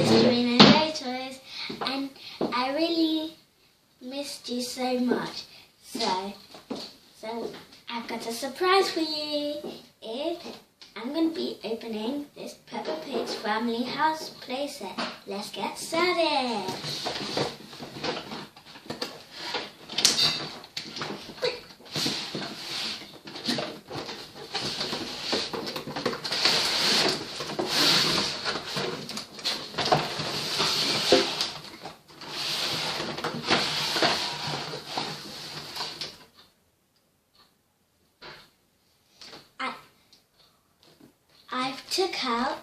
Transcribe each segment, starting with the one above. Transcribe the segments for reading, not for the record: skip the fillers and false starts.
Mr. Bean and Ray Toys, and I really missed you so much. So I've got a surprise for you. I'm going to be opening this Peppa Pig's Family House playset. Let's get started. I've took out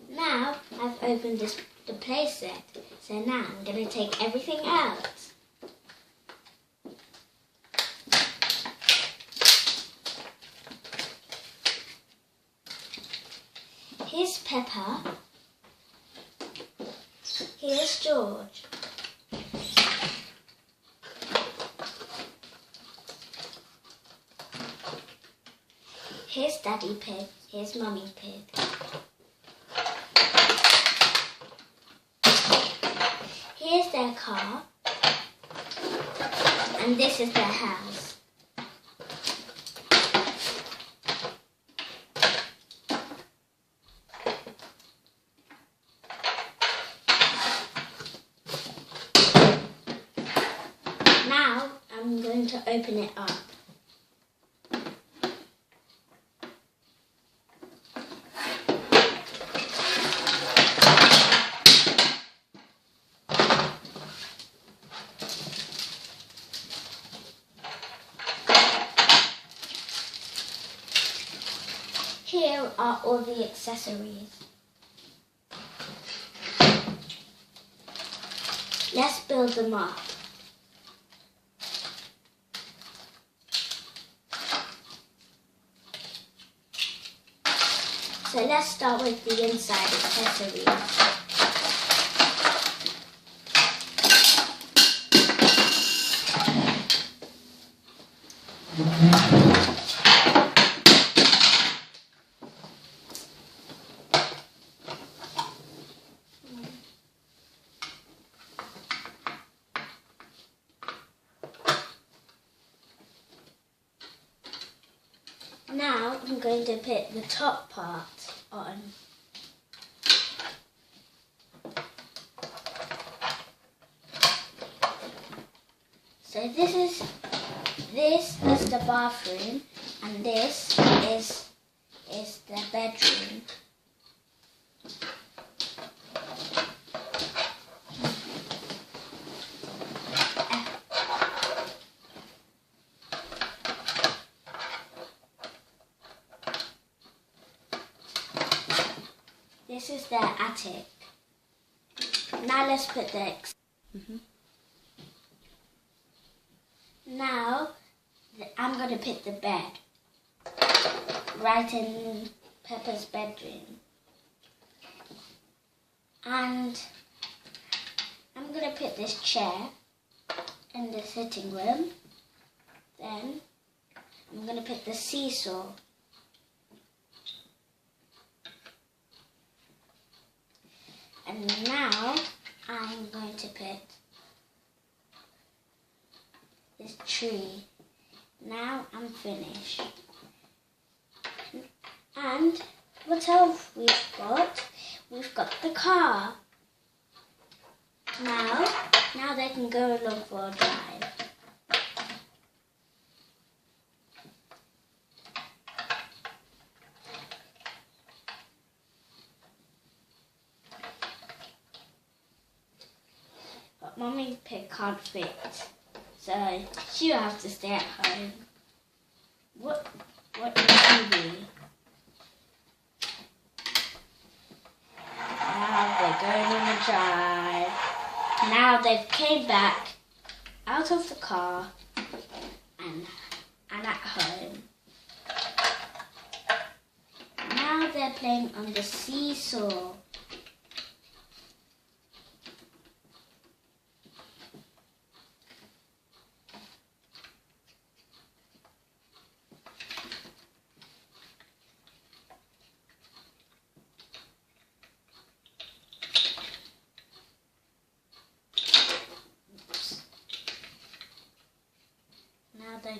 now I've opened the playset, so now I'm going to take everything out. Here's Peppa. Here's George. Here's Daddy Pig, here's Mummy Pig. Here's their car, and this is their house. Now I'm going to open it up. Here are all the accessories. Let's build them up. So let's start with the inside accessories. Now I'm going to put the top part on. So this is the bathroom, and this is the bedroom. This is their attic. Now let's put the Now I'm going to put the bed right in Peppa's bedroom. And I'm going to put this chair in the sitting room. Then I'm going to put the seesaw. And now I'm going to put this tree. Now I'm finished. And what else we've got? We've got the car. Now they can go along for a drive. But Mummy Pig can't fit, so she'll have to stay at home. What is TV? Now they're going on a drive. Now they've came back out of the car and at home. Now they're playing on the seesaw.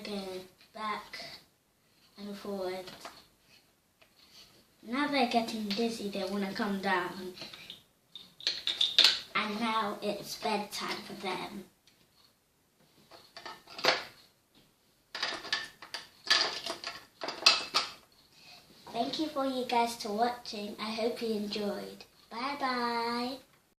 They're going back and forward. Now they're getting dizzy, they want to come down. And now it's bedtime for them. Thank you for you guys to watching. I hope you enjoyed. Bye bye.